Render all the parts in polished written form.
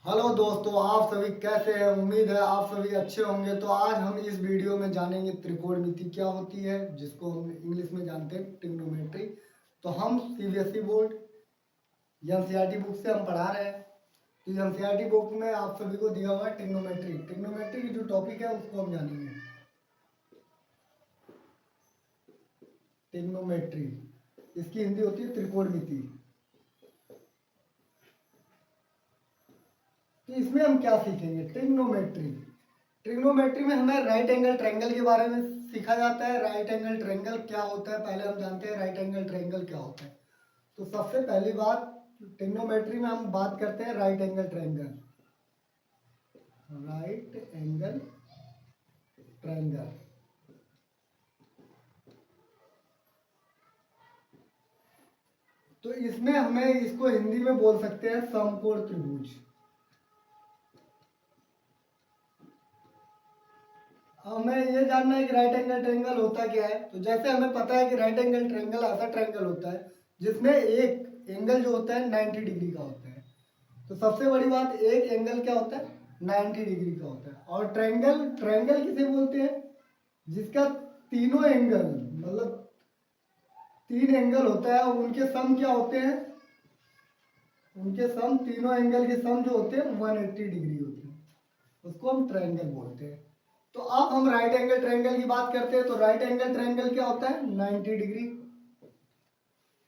Hello दोस्तों, आप सभी कैसे हैं। उम्मीद है आप सभी अच्छे होंगे। तो आज हम इस वीडियो में जानेंगे त्रिकोणमिति क्या होती है, जिसको हम इंग्लिश में जानते हैं ट्रिग्नोमेट्री। तो हम सीबीएसई बोर्ड एनसीईआरटी बुक से हम पढ़ा रहे हैं। तो एनसीईआरटी बुक में आप सभी को दिया हुआ है ट्रिग्नोमेट्री। ट्रिग्नोमेट्री की जो टॉपिक है उसको हम जानेंगे। ट्रिग्नोमेट्री इसकी हिंदी होती है त्रिकोणमिति। तो इसमें हम क्या सीखेंगे। ट्रिग्नोमेट्री ट्रिग्नोमेट्री में हमें राइट एंगल ट्रायंगल के बारे में सीखा जाता है। राइट एंगल ट्रायंगल क्या होता है, पहले हम जानते हैं राइट एंगल ट्रायंगल क्या होता है। तो सबसे पहली बात, ट्रिग्नोमेट्री में हम बात करते हैं right angle triangle. Right angle triangle तो इसमें हमें इसको हिंदी में बोल सकते हैं समकोण त्रिभुज। हमें ये जानना है कि राइट एंगल ट्रायंगल होता क्या है। तो जैसे हमें पता है कि राइट एंगल ट्रायंगल ऐसा ट्रायंगल होता है जिसमें एक एंगल जो होता है 90 डिग्री का होता है। तो सबसे बड़ी बात, एक एंगल क्या होता है 90 डिग्री का होता है। और ट्रायंगल ट्रायंगल किसे बोलते हैं, जिसका तीनों एंगल मतलब तीन एंगल होता है, उनके सम क्या होते हैं, उनके सम तीनों एंगल के सम जो होते हैं 180 डिग्री होते हैं, उसको हम ट्रायंगल बोलते हैं। तो अब हम राइट एंगल ट्रायंगल की बात करते हैं। तो राइट एंगल ट्रायंगल क्या होता है 90 डिग्री।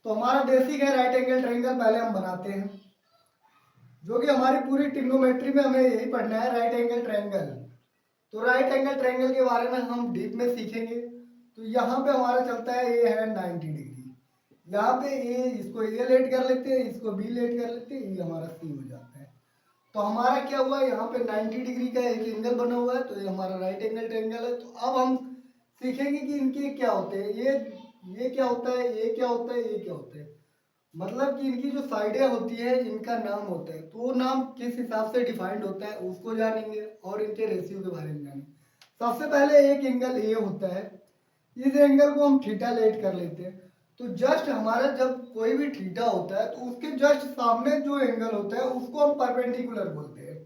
तो हमारा बेसिक है राइट एंगल ट्रायंगल, पहले हम बनाते हैं, जो कि हमारी पूरी ट्रिग्नोमेट्री में हमें यही पढ़ना है, राइट एंगल ट्रायंगल। तो राइट एंगल ट्रायंगल के बारे में हम डीप में सीखेंगे। तो यहाँ पे हमारा चलता है, ये है 90 डिग्री। यहाँ पे ए, इसको ए लेट कर लेते हैं, इसको बी लेट कर लेते हैं, ये हमारा सी हो जाता है। तो हमारा क्या हुआ, यहाँ पे 90 डिग्री का एक एंगल बना हुआ है, तो ये हमारा राइट एंगल ट्रायंगल है। तो अब हम सीखेंगे कि इनके क्या होते हैं, ये क्या होता है, ये क्या होता है, ये क्या होता है। मतलब कि इनकी जो साइडें होती है इनका नाम होता है। तो वो नाम किस हिसाब से डिफाइंड होता है उसको जानेंगे और इनके रेशियो के बारे में जानेंगे। सबसे पहले एक एंगल ए होता है, इस एंगल को हम थीटा लेट कर लेते हैं। तो जस्ट हमारा जब कोई भी थीटा होता है तो उसके जस्ट सामने जो एंगल होता है उसको हम परपेंडिकुलर बोलते हैं।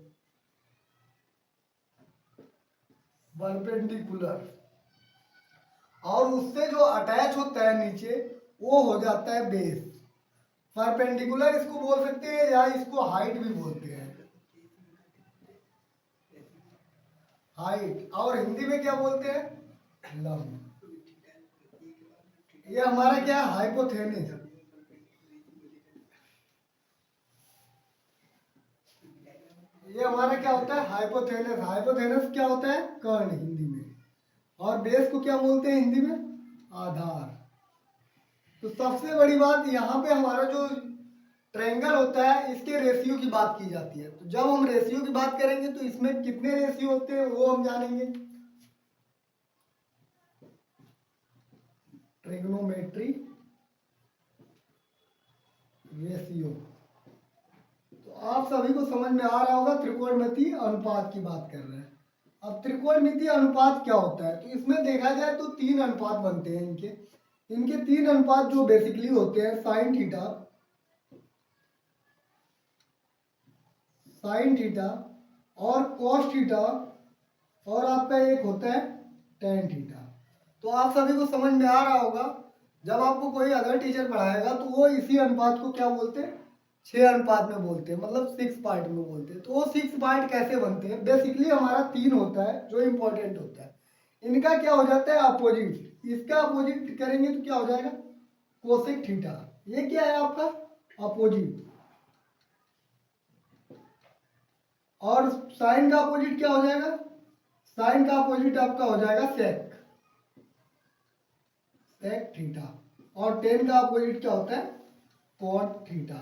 परपेंडिकुलर। और उससे जो अटैच होता है नीचे वो हो जाता है बेस। परपेंडिकुलर इसको बोल सकते हैं या इसको हाइट भी बोलते हैं। हाइट और हिंदी में क्या बोलते हैं, लंब। ये हमारा क्या है, हाइपोथेनिस। ये हमारा क्या होता है, हाइपोथेनस। हाइपोथेनस क्या होता है, कर्ण हिंदी में। और बेस को क्या बोलते हैं हिंदी में, आधार। तो सबसे बड़ी बात, यहाँ पे हमारा जो ट्रायंगल होता है इसके रेशियो की बात की जाती है। तो जब हम रेशियो की बात करेंगे तो इसमें कितने रेशियो होते हैं वो हम जानेंगे। Trigonometry ratio. तो आप सभी को समझ में आ रहा होगा, त्रिकोणमिति अनुपात की बात कर रहे हैं। अब त्रिकोणमिति अनुपात क्या होता है, तो इसमें देखा जाए तो तीन अनुपात बनते हैं इनके। इनके तीन अनुपात जो बेसिकली होते हैं, साइन थीटा और कॉस थीटा, और आपका एक होता है टेन थीटा। तो आप सभी को समझ में आ रहा होगा, जब आपको कोई अदर टीचर पढ़ाएगा तो वो इसी अनुपात को क्या बोलते हैं, 6 अनुपात में बोलते हैं, मतलब 6 पार्ट में बोलते हैं। तो वो 6 पार्ट कैसे बनते हैं, बेसिकली हमारा तीन होता है जो इंपॉर्टेंट होता है। इनका क्या हो जाता है अपोजिट, इसका अपोजिट करेंगे तो क्या हो जाएगा कोसेक थीटा। ये क्या है आपका अपोजिट। और साइन का अपोजिट क्या हो जाएगा, साइन का अपोजिट आपका हो जाएगा सेक, सेक थीटा। और टेन का अपोजिट क्या होता है कॉट थीटा।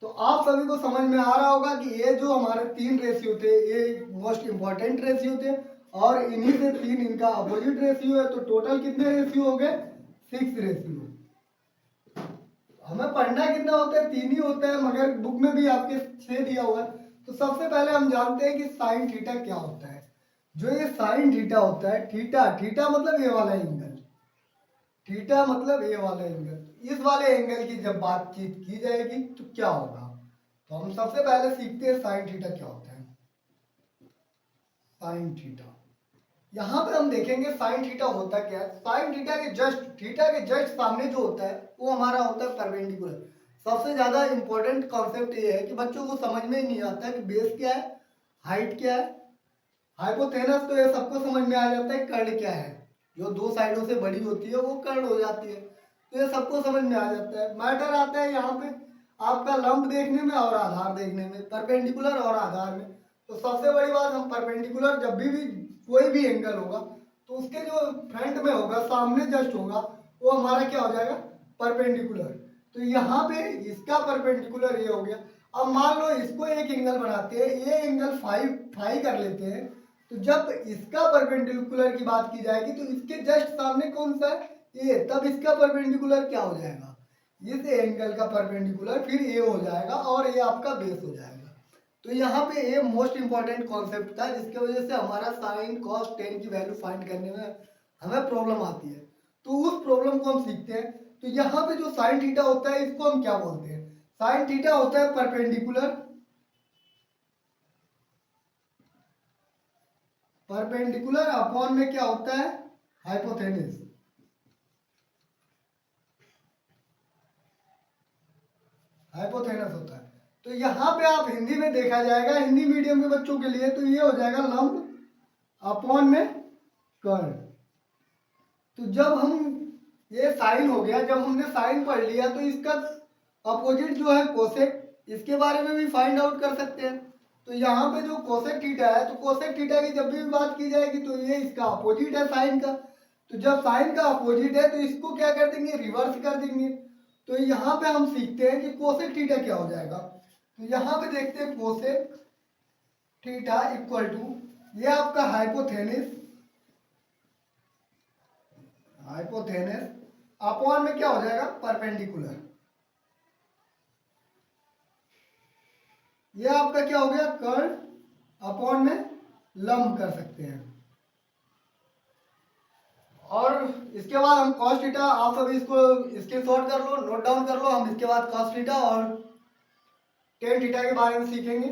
तो आप सभी को समझ में आ रहा होगा कि ये जो हमारे तीन रेशियो थे ये मोस्ट इंपॉर्टेंट रेशियो थे, और इन्हीं से तीन इनका अपोजिट रेशियो है। तो टोटल कितने रेशियो हो गए, 6 रेशियो। हमें पढ़ना कितना होता है, तीन ही होता है, मगर बुक में भी आपके 6 दिया हुआ है। तो सबसे पहले हम जानते हैं कि साइन थीटा क्या होता है। जो ये साइन थीटा होता है, थीटा थीटा मतलब ये वाला एंगल, थीटा मतलब ये वाला एंगल। इस वाले एंगल की जब बातचीत की जाएगी तो क्या होगा, तो हम सबसे पहले सीखते हैं साइन थीटा क्या होता है। साइन थीटा, यहाँ पे हम देखेंगे साइन थीटा होता क्या है। साइन थीटा के जस्ट सामने जो होता है वो हमारा होता है परपेंडिकुलर। सबसे ज्यादा इंपॉर्टेंट कॉन्सेप्ट ये है कि बच्चों को समझ में ही नहीं आता है कि बेस क्या है, हाइट क्या है, हाइपोथेनस तो ये सबको समझ में आ जाता है, कर्ण क्या है, जो दो साइडों से बड़ी होती है वो कर्ण हो जाती है, तो ये सबको समझ में आ जाता है। मैटर आता है यहाँ पे आपका लंब देखने में और आधार देखने में, परपेंडिकुलर और आधार में। तो सबसे बड़ी बात, हम परपेंडिकुलर जब भी कोई भी एंगल होगा तो उसके जो फ्रंट में होगा, सामने जस्ट होगा, वो हमारा क्या हो जाएगा, परपेंडिकुलर। तो यहाँ पे इसका परपेंडिकुलर ये हो गया। अब मान लो इसको एक एंगल बनाते हैं, ये एंगल फाई कर लेते हैं, तो जब इसका परपेंडिकुलर की बात की जाएगी तो इसके जस्ट सामने कौन सा है, ये, तब इसका परपेंडिकुलर क्या हो जाएगा, इस एंगल का परपेंडिकुलर फिर ये हो जाएगा और ये आपका बेस हो जाएगा। तो यहाँ पे ये मोस्ट इंपॉर्टेंट कॉन्सेप्ट था जिसके वजह से हमारा साइन कॉस टेन की वैल्यू फाइंड करने में हमें प्रॉब्लम आती है। तो उस प्रॉब्लम को हम सीखते हैं। तो यहाँ पे जो साइन थीटा होता है इसको हम क्या बोलते हैं, साइन थीटा होता है परपेंडिकुलर, परपेंडिकुलर अपॉन में क्या होता है, हाइपोथेनिस। हाइपोथेनस होता है। तो यहाँ पे आप हिंदी में देखा जाएगा, हिंदी मीडियम के बच्चों के लिए तो ये हो जाएगा लंब अपॉन में कर्ण। तो जब हम, ये साइन हो गया, जब हमने साइन पढ़ लिया तो इसका अपोजिट जो है कोसेक, इसके बारे में भी फाइंड आउट कर सकते हैं। तो यहाँ पे जो कोसेक थीटा है, तो कोसेक थीटा की जब भी बात की जाएगी तो ये इसका अपोजिट है साइन का। तो जब साइन का अपोजिट है तो इसको क्या कर देंगे, रिवर्स कर देंगे। तो यहाँ पे हम सीखते हैं कि कोसेक थीटा क्या हो जाएगा। तो यहाँ पे देखते हैं कोसेक थीटा इक्वल टू, ये आपका हाइपोथेनिस, हाइपोथेनस अपॉन में क्या हो जाएगा, परपेंडिकुलर। ये आपका क्या हो गया, कर्ण अपॉन में लंब कर सकते हैं। और इसके बाद हम कॉस थीटा, आप सभी इसको स्क्रीनशॉट कर लो, नोट डाउन कर लो। हम इसके बाद कॉस थीटा और टेन थीटा के बारे में सीखेंगे।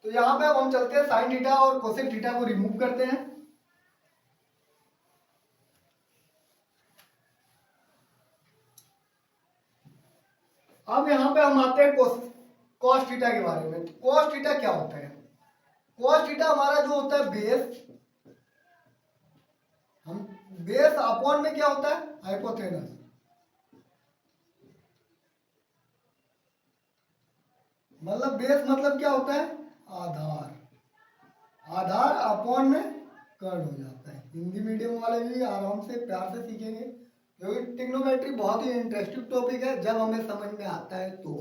तो यहाँ पे अब हम चलते हैं साइन थीटा और कोसेक थीटा को रिमूव करते हैं। अब यहाँ पे हम आते हैं कॉस थीटा के बारे में। कॉस थीटा क्या होता है, कॉस थीटा हमारा जो होता है बेस, हम बेस अपॉन में क्या होता है, हाइपोथेनस। मतलब बेस मतलब क्या होता है, आधार, आधार अपॉन में कर्ण हो जाता है। हिंदी मीडियम वाले भी आराम से प्यार से सीखेंगे, क्योंकि ट्रिग्नोमेट्री बहुत ही इंटरेस्टिंग टॉपिक है जब हमें समझ में आता है। तो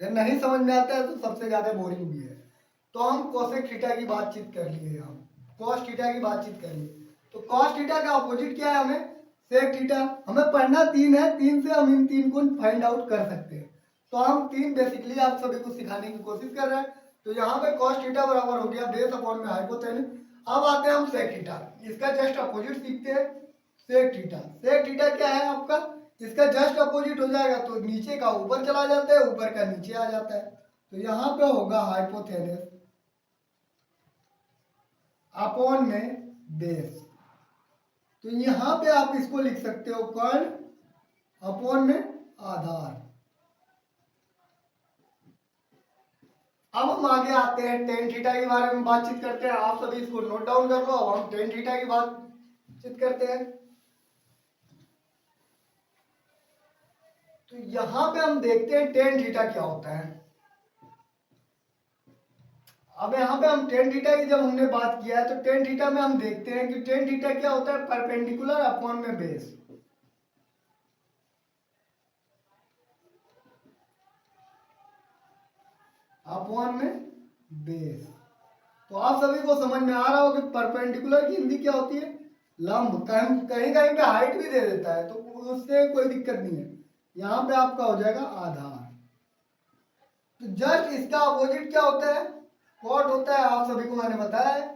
अगर नहीं समझ में आता है तो सबसे ज्यादा बोरिंग भी है। तो हम कोसेक थीटा की बातचीत कर लिए, हम कॉस थीटा की बातचीत कर लिए। तो कॉस थीटा का अपोजिट क्या है, हमें सेक थीटा। हमें पढ़ना तीन है, तीन से हम इन तीन को फाइंड आउट कर सकते हैं। तो हम तीन बेसिकली आप सभी को सिखाने की कोशिश कर रहे हैं। तो यहाँ पे कॉस थीटा बराबर हो गया बेस अपॉन में हाइपोथेनस। अब आते हैं हम सेक थीटा, इसका जस्ट अपोजिट सीखते हैं, सेक थीटा। सेक थीटा क्या है आपका, इसका जस्ट अपोजिट हो जाएगा, तो नीचे का ऊपर चला जाता है, ऊपर का नीचे आ जाता है। तो यहाँ पे होगा हाइपोथेनस अपॉन में बेस। तो यहाँ पे आप इसको लिख सकते हो कर्ण अपॉन में आधार। अब हम आगे आते हैं टेन थीटा के बारे में बातचीत करते हैं। आप सभी इसको नोट डाउन कर लो। अब हम टेन थीटा की बातचीत करते हैं। तो यहां पे हम देखते हैं टेन थीटा क्या होता है। अब यहाँ पे हम टेन थीटा की जब हमने बात किया है तो टेन थीटा में हम देखते हैं कि टेन थीटा क्या होता है, परपेंडिकुलर अपॉन में बेस। अपॉन में बेस। तो आप सभी को समझ में आ रहा हो कि परपेंडिकुलर की हिंदी क्या होती है, लंब। कहीं कहीं कहीं पे हाइट भी दे देता है तो उससे कोई दिक्कत नहीं है। यहाँ पे आपका हो जाएगा आधार। तो जस्ट इसका अपोजिट क्या होता है, कॉट होता है। आप सभी को मैंने बताया है।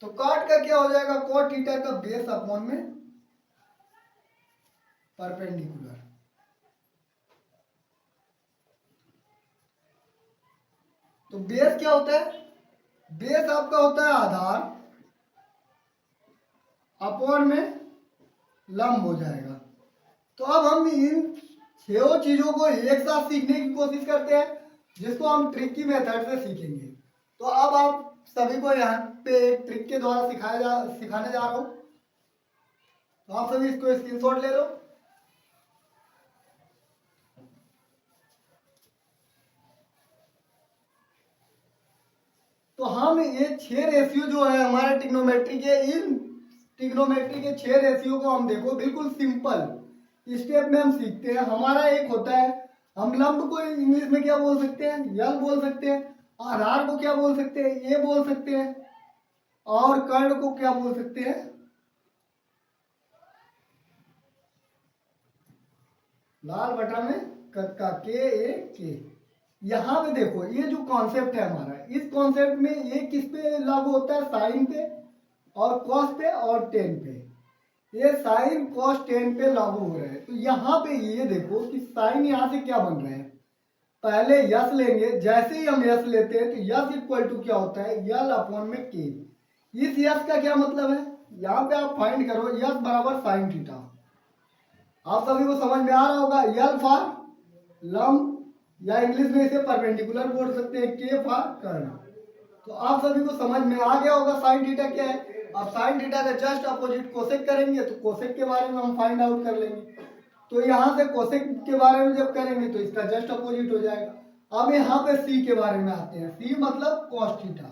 तो कॉट का क्या हो जाएगा, कॉट थीटा का बेस अपॉन में परपेंडिकुलर। तो बेस क्या होता है? बेस आपका होता है आधार, अपॉन में लंब हो जाएगा। तो अब हम इन 6 चीजों को एक साथ सीखने की कोशिश करते हैं, जिसको हम ट्रिक की मेथड से सीखेंगे। तो अब आप सभी को यहाँ पे ट्रिक के द्वारा सिखाने जा रहा हूँ। तो आप सभी इसको स्क्रीनशॉट ले लो। तो हम ये 6 रेशियो जो है हमारे ट्रिग्नोमेट्री के, इन ट्रिग्नोमेट्री के 6 रेशियो को हम देखो बिल्कुल सिंपल स्टेप में हम सीखते हैं। हमारा एक होता है, हम लंब को इंग्लिश में क्या बोल सकते हैं? यल बोल सकते हैं। आधार को क्या बोल सकते हैं? ए बोल सकते हैं। और कर्ण को क्या बोल सकते हैं? लाल बटा में कक्का, के ए के। यहाँ पे देखो ये जो कॉन्सेप्ट है हमारा, इस कॉन्सेप्ट में ये किस पे लागू होता है? साइन पे और कॉस पे और टेन पे। ये साइन कॉस टेन पे लागू हो रहा है। तो यहाँ पे ये देखो कि साइन यहाँ से क्या बन रहा है? पहले यस लेंगे, जैसे ही हम यस लेते हैं तो यस इक्वल टू क्या होता है? यल अपॉन में के। इस यस का क्या मतलब है? यहाँ पे आप फाइंड करो, यस बराबर साइन थीटा। आप सभी को समझ में आ रहा होगा। यल फॉर लंब, या इंग्लिश में इसे परपेंडिकुलर बोल सकते हैं, के फॉर कर्ण। तो आप सभी को समझ में आ गया होगा साइन थीटा क्या है। अब साइन थीटा का जस्ट अपोजिट कोसेक करेंगे, तो कोसेक के बारे में हम फाइंड आउट कर लेंगे। तो यहाँ से कोसेक के बारे में जब करेंगे तो इसका जस्ट अपोजिट हो जाएगा। अब यहाँ पे सी के बारे में आते हैं। सी मतलब कॉस थीटा।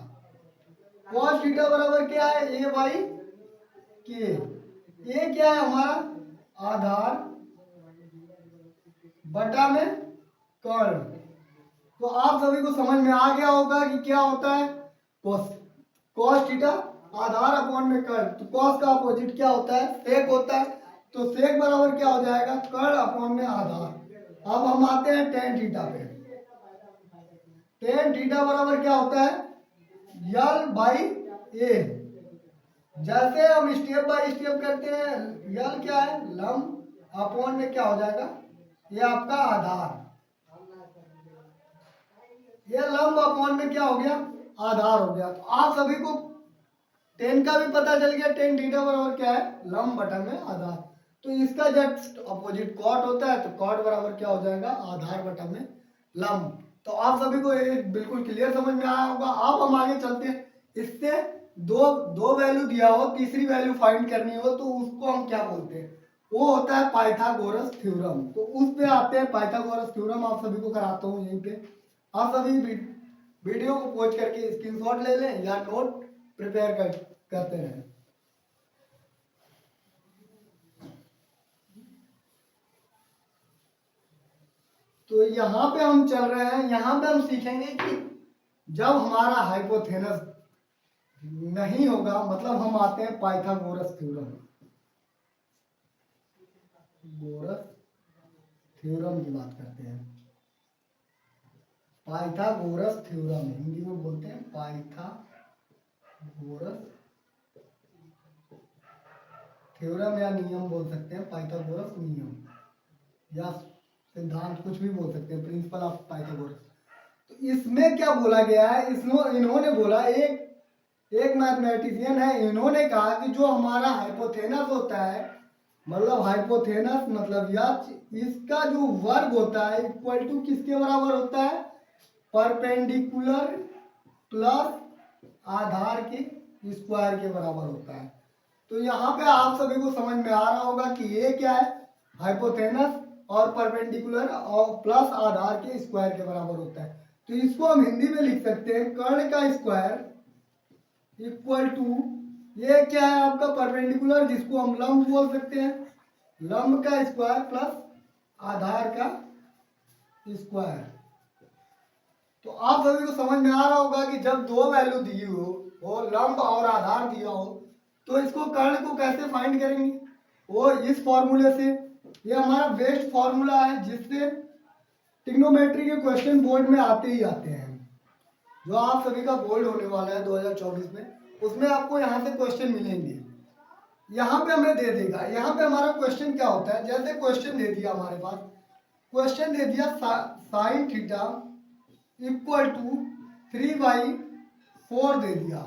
कॉस थीटा बराबर क्या है? ए बाई के। ए क्या है हमारा? आधार बटा में कर्ण। तो आप सभी को समझ में आ गया होगा कि क्या होता है कॉस। कॉस थीटा आधार अपॉन में कर्ण। तो कॉस का अपोजिट क्या होता है? सेक होता है। तो सेक बराबर क्या हो जाएगा? कर्ण अपॉन में आधार। अब हम आते हैं टेन थीटा पे। टेन थीटा बराबर क्या होता है? यल बाई ए। जैसे हम स्टेप बाय स्टेप करते हैं, यल क्या है? लंब अपॉन में क्या हो जाएगा? ये आपका आधार। ये लंब अपॉन में क्या हो गया? आधार हो गया। तो आप सभी को टेन का भी पता चल गया। टेन थीटा बराबर क्या है? लंब बटा में आधार। तो इसका जब अपोजिट कॉट होता है तो कॉट बराबर क्या हो जाएगा? आधार बटा में लंब। तो आप सभी को ये बिल्कुल क्लियर समझ में आया होगा। अब हम आगे चलते हैं। इससे दो दो वैल्यू दिया हो, तीसरी वैल्यू फाइंड करनी हो, तो उसको हम क्या बोलते हैं? वो होता है पाइथागोरस थ्योरम। तो उस पे आते हैं। पाइथागोरस थ्योरम आप सभी को कराता हूँ यहीं पे। आप सभी वीडियो को पॉज करके स्क्रीनशॉट ले लें या नोट प्रिपेयर करते रहें। तो यहाँ पे हम चल रहे हैं। यहाँ पे हम सीखेंगे कि जब हमारा हाइपोथेनस नहीं होगा, मतलब हम आते हैं पाइथागोरस थ्योरम। गोरस थ्योरम की बात करते हैं। पाइथागोरस थ्योरम हिंदी में बोलते हैं पाइथागोरस थ्योरम, या नियम बोल सकते हैं। पाइथागोरस नियम या सिद्धांत, कुछ भी बोल सकते हैं। Principle of Pythagoras. तो इसमें क्या बोला गया है? इन्होंने बोला, एक मैथमेटिशियन है, इन्होंने कहा कि जो हमारा हाइपोथेनस होता है, मतलब हाइपोथेनस मतलब इसका जो वर्ग होता है इक्वल टू किसके बराबर होता है? परपेंडिकुलर प्लस आधार के स्क्वायर के बराबर होता है। तो यहाँ पे आप सभी को समझ में आ रहा होगा कि ये क्या है? हाइपोथेनस और परपेंडिकुलर और प्लस आधार के स्क्वायर के बराबर होता है। तो इसको हम हिंदी में लिख सकते हैं कर्ण का स्क्वायर इक्वल टू, ये क्या है आपका? परपेंडिकुलर, जिसको हम लंब बोल सकते हैं, लंब का स्क्वायर प्लस आधार का स्क्वायर। तो आप सभी को समझ में आ रहा होगा कि जब दो वैल्यू दी हो लंब और आधार दिया हो, तो इसको कर्ण को कैसे फाइंड करेंगे? वो इस फॉर्मूले से। ये हमारा बेस्ट फॉर्मूला है, जिससे ट्रिग्नोमेट्री के क्वेश्चन बोर्ड में आते ही आते हैं। जो आप सभी का बोर्ड होने वाला है 2024 में, उसमें आपको यहाँ से क्वेश्चन मिलेंगे। यहाँ पे हमें दे देगा। यहाँ पे हमारा क्वेश्चन क्या होता है? जैसे क्वेश्चन दे दिया हमारे पास, क्वेश्चन दे दिया साइन थीटा इक्वल टू 3/4 दे दिया।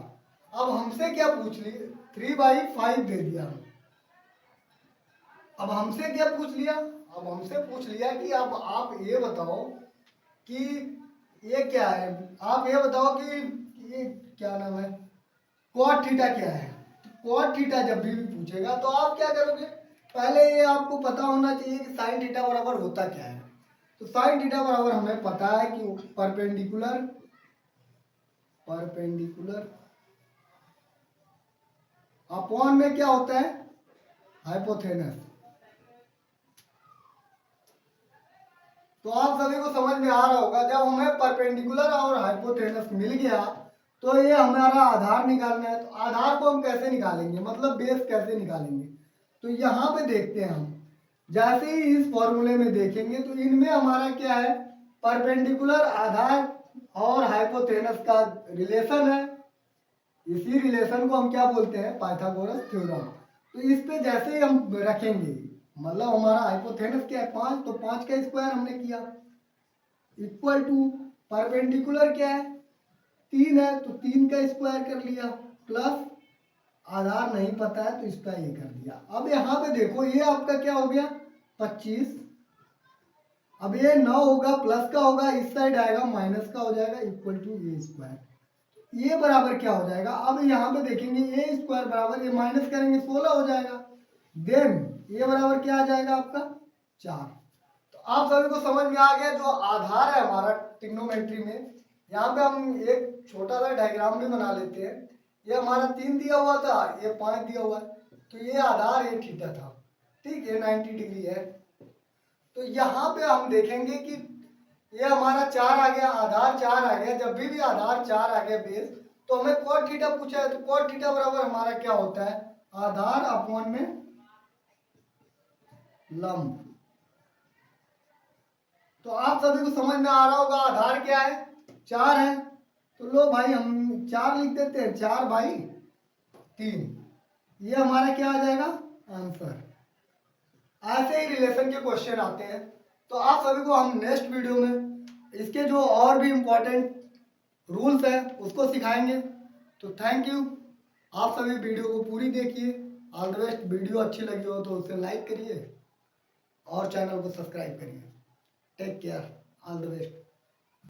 अब हमसे क्या पूछ लिया, 3/5 दे दिया। अब हमसे क्या पूछ लिया, अब हमसे पूछ लिया कि अब आप ये बताओ कि ये क्या है, आप ये बताओ कि ये क्या नाम है, कॉट थीटा क्या है। कॉट थीटा जब भी पूछेगा तो आप क्या करोगे, पहले ये आपको पता होना चाहिए कि साइन थीटा बराबर होता क्या है। तो साइन थीटा बराबर हमें पता है कि परपेंडिकुलर अपॉन में क्या होता है, हाइपोथेनस। तो आप सभी को समझ में आ रहा होगा, जब हमें परपेंडिकुलर और हाइपोथेनस मिल गया तो ये हमारा आधार निकालना है। तो आधार को हम कैसे निकालेंगे, मतलब बेस कैसे निकालेंगे, तो यहाँ पे देखते हैं हम। जैसे ही इस फॉर्मूले में देखेंगे तो इनमें हमारा क्या है, परपेंडिकुलर आधार और हाइपोथेनस का रिलेशन है। इसी रिलेशन को हम क्या बोलते हैं, पाइथागोरस थ्योरम। तो इस पे जैसे ही हम रखेंगे, मतलब हमारा हाइपोथेनस क्या है 5, तो 5 का स्क्वायर हमने किया इक्वल टू परपेंडिकुलर क्या है 3 है, तो 3 का स्क्वायर कर लिया प्लस आधार नहीं पता है तो इसका ये कर दिया। अब यहाँ पे देखो ये आपका क्या हो गया 25। अब ये 9 होगा प्लस का होगा, इस साइड आएगा माइनस का हो जाएगा इक्वल टू ए स्क्वायर। ये बराबर क्या हो जाएगा, अब यहाँ पे देखेंगे ए स्क्वायर बराबर ये माइनस करेंगे 16 हो जाएगा। देन ये बराबर क्या आ जाएगा आपका 4। तो आप सभी को समझ में आ गया, जो आधार है हमारा ट्रिग्नोमेट्री में। यहाँ पे हम एक छोटा सा डायग्राम भी बना लेते हैं। ये हमारा 3 दिया हुआ था, ये 5 दिया हुआ है, तो ये आधार ये थीटा था, ठीक है 90 डिग्री है। तो यहाँ पे हम देखेंगे कि ये हमारा 4 आ गया, आधार 4 आ गया। जब भी आधार 4 आ गया बेस, तो हमें कॉट थीटा पूछा है, तो कॉट थीटा बराबर हमारा क्या होता है, आधार अपॉन में लंब। तो आप सभी को समझ में आ रहा होगा आधार क्या है 4 है। तो लो भाई हम 4 लिख देते हैं, 4/3। ये हमारा क्या आ जाएगा आंसर। ऐसे ही रिलेशन के क्वेश्चन आते हैं। तो आप सभी को हम नेक्स्ट वीडियो में इसके जो और भी इम्पोर्टेंट रूल्स हैं उसको सिखाएंगे। तो थैंक यू, आप सभी वीडियो को पूरी देखिए। All the best. वीडियो अच्छी लगी हो तो उसे लाइक करिए और चैनल को सब्सक्राइब करिए। Take care, all the best.